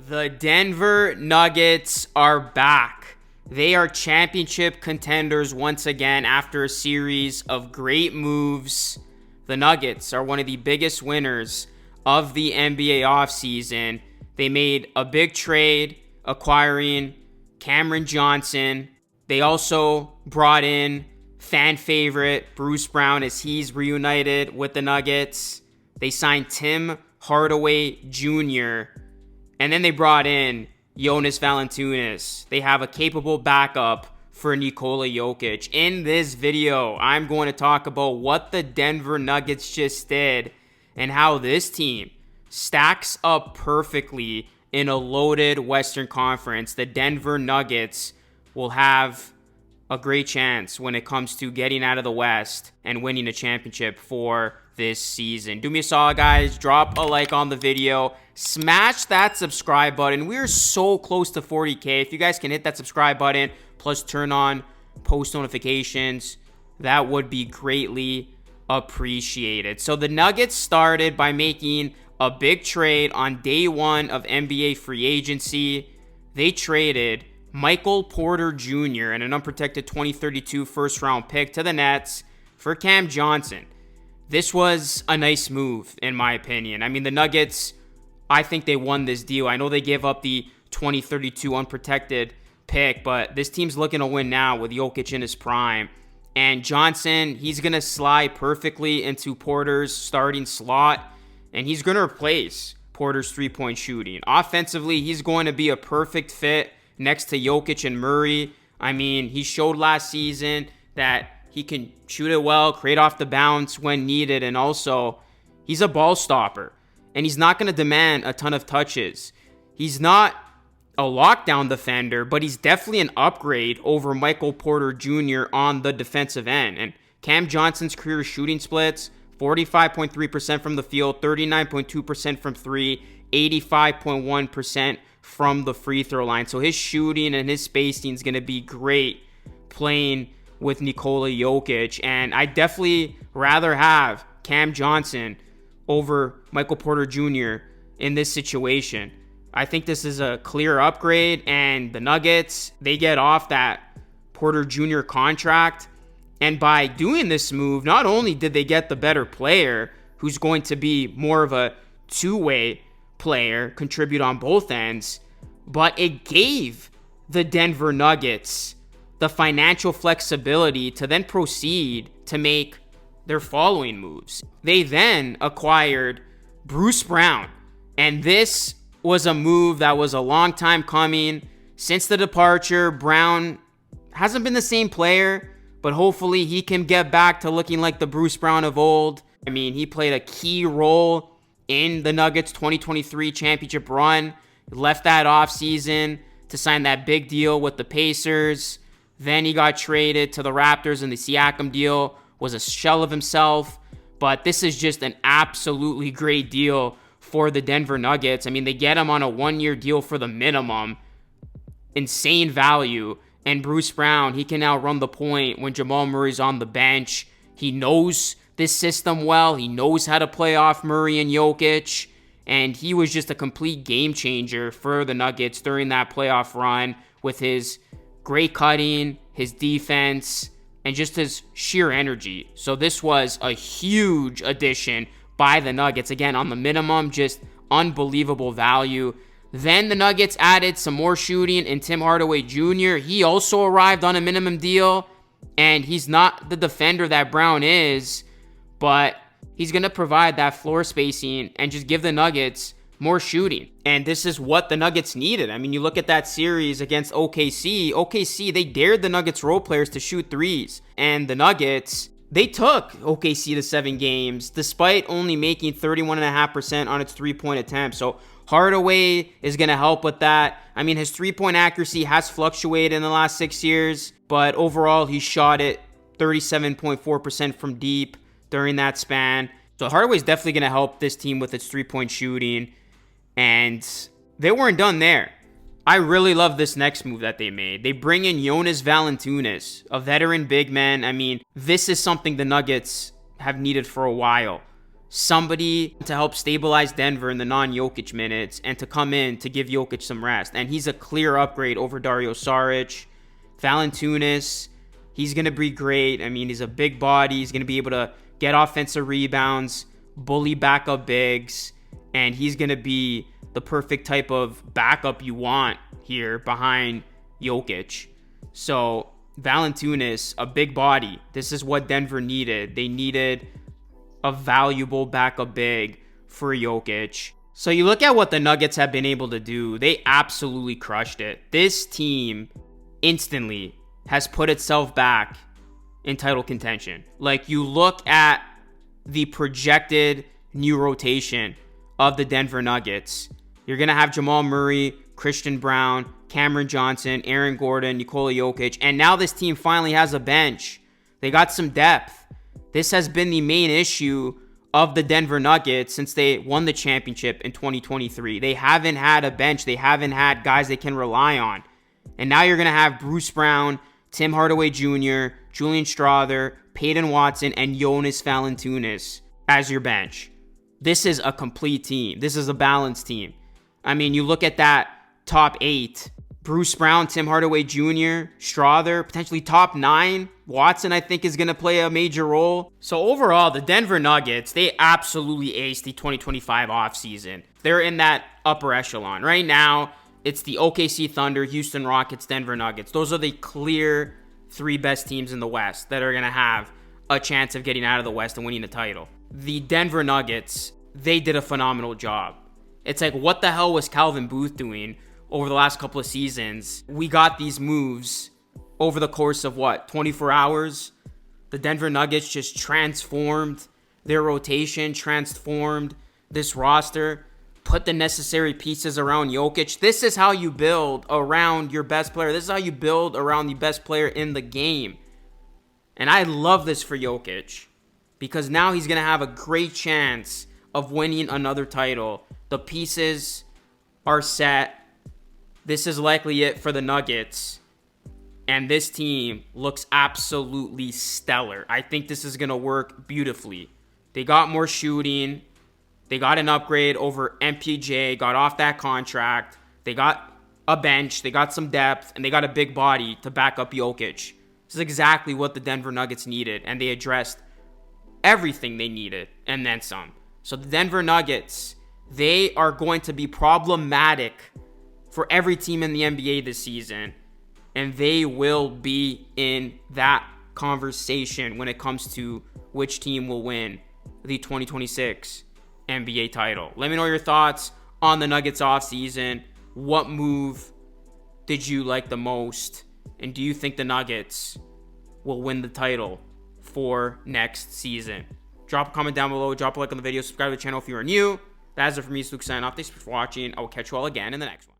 The Denver Nuggets are back. They are championship contenders once again after a series of great moves. The Nuggets are one of the biggest winners of the NBA offseason. They made a big trade acquiring Cameron Johnson. They also brought in fan favorite Bruce Brown as he's reunited with the Nuggets. They signed Tim Hardaway Jr., and then they brought in Jonas Valanciunas. They have a capable backup for Nikola Jokic. In this video, I'm going to talk about what the Denver Nuggets just did and how this team stacks up perfectly in a loaded Western Conference. The Denver Nuggets will have a great chance when it comes to getting out of the West and winning a championship for this season. Do me a solid, guys. Drop a like on the video. Smash that subscribe button. We're so close to 40K. If you guys can hit that subscribe button, plus turn on post notifications, that would be greatly appreciated. So the Nuggets started by making a big trade on day one of NBA free agency. They traded Michael Porter Jr. and an unprotected 2032 first round pick to the Nets for Cam Johnson. This was a nice move, in my opinion. I mean, the Nuggets, I think they won this deal. I know they gave up the 2032 unprotected pick, but this team's looking to win now with Jokic in his prime. And Johnson, he's going to slide perfectly into Porter's starting slot, and he's going to replace Porter's three-point shooting. Offensively, he's going to be a perfect fit next to Jokic and Murray. I mean, he showed last season that he can shoot it well, create off the bounce when needed, and also he's a ball stopper, and he's not going to demand a ton of touches. He's not a lockdown defender, but he's definitely an upgrade over Michael Porter Jr. on the defensive end. And Cam Johnson's career shooting splits, 45.3% from the field, 39.2% from three, 85.1% from the free throw line. So his shooting and his spacing is going to be great playing with Nikola Jokic. And I definitely rather have Cam Johnson over Michael Porter Jr. in this situation. I think this is a clear upgrade, and the Nuggets, they get off that Porter Jr. contract. And by doing this move, not only did they get the better player who's going to be more of a two-way player, contribute on both ends, but it gave the Denver Nuggets the financial flexibility to then proceed to make their following moves. They then acquired Bruce Brown, and this was a move that was a long time coming. Since the departure, Brown hasn't been the same player, but hopefully he can get back to looking like the Bruce Brown of old. I mean, he played a key role in the Nuggets 2023 championship run. He left that offseason to sign that big deal with the Pacers. Then he got traded to the Raptors, and the Siakam deal was a shell of himself. But this is just an absolutely great deal for the Denver Nuggets. I mean, they get him on a one-year deal for the minimum. Insane value. And Bruce Brown, he can now run the point when Jamal Murray's on the bench. He knows this system well. He knows how to play off Murray and Jokic. And he was just a complete game changer for the Nuggets during that playoff run with his great cutting, his defense, and just his sheer energy. So this was a huge addition by the Nuggets. Again, on the minimum, just unbelievable value. Then the Nuggets added some more shooting in Tim Hardaway Jr. He also arrived on a minimum deal, and he's not the defender that Brown is, but he's going to provide that floor spacing and just give the Nuggets more shooting. And this is what the Nuggets needed. I mean, you look at that series against OKC. OKC, they dared the Nuggets role players to shoot threes. And the Nuggets, they took OKC to 7 games despite only making 31.5% on its three-point attempts. So Hardaway is going to help with that. I mean, his three-point accuracy has fluctuated in the last 6 years, but overall he shot it 37.4% from deep during that span. So Hardaway's definitely going to help this team with its three-point shooting. And they weren't done there. I really love this next move that they made. They bring in Jonas Valanciunas, a veteran big man. I mean, this is something the Nuggets have needed for a while. somebody to help stabilize Denver in the non-Jokic minutes and to come in to give Jokic some rest. And he's a clear upgrade over Dario Saric. Valanciunas, he's going to be great. I mean, he's a big body. He's going to be able to get offensive rebounds, bully backup bigs, and he's going to be the perfect type of backup you want here behind Jokic. So Valanciunas, a big body. This is what Denver needed. They needed a valuable backup big for Jokic. So you look at what the Nuggets have been able to do. They absolutely crushed it. This team instantly has put itself back in title contention. Like, you look at the projected new rotation of the Denver Nuggets. You're going to have Jamal Murray, Christian Brown, Cameron Johnson, Aaron Gordon, Nikola Jokic, and now this team finally has a bench. They got some depth. This has been the main issue of the Denver Nuggets since they won the championship in 2023. They haven't had a bench. They haven't had guys they can rely on. And now you're going to have Bruce Brown, Tim Hardaway Jr., Julian Strawther, Peyton Watson, and Jonas Valanciunas as your bench. This is a complete team. This is a balanced team. I mean, you look at that top 8. Bruce Brown, Tim Hardaway Jr., Strawther, potentially top 9. Watson, I think, is going to play a major role. So overall, the Denver Nuggets, they absolutely aced the 2025 offseason. They're in that upper echelon. Right now, it's the OKC Thunder, Houston Rockets, Denver Nuggets. Those are the clear 3 best teams in the West that are going to have a chance of getting out of the West and winning the title. The Denver Nuggets, they did a phenomenal job. It's like, what the hell was Calvin Booth doing over the last couple of seasons? We got these moves over the course of 24 hours? The Denver Nuggets just transformed their rotation, transformed this roster, put the necessary pieces around Jokic. This is how you build around your best player. This is how you build around the best player in the game. And I love this for Jokic because now he's going to have a great chance of winning another title. The pieces are set. This is likely it for the Nuggets. And this team looks absolutely stellar. I think this is going to work beautifully. They got more shooting. They got an upgrade over MPJ, got off that contract. They got a bench. They got some depth. And they got a big body to back up Jokic. This is exactly what the Denver Nuggets needed. And they addressed everything they needed and then some. So the Denver Nuggets, they are going to be problematic for every team in the NBA this season. And they will be in that conversation when it comes to which team will win the 2026 NBA title. Let me know your thoughts on the Nuggets offseason. What move did you like the most? And do you think the Nuggets will win the title for next season? Drop a comment down below. Drop a like on the video. Subscribe to the channel if you are new. That is it for me, Luke signing off. Thanks for watching. I will catch you all again in the next one.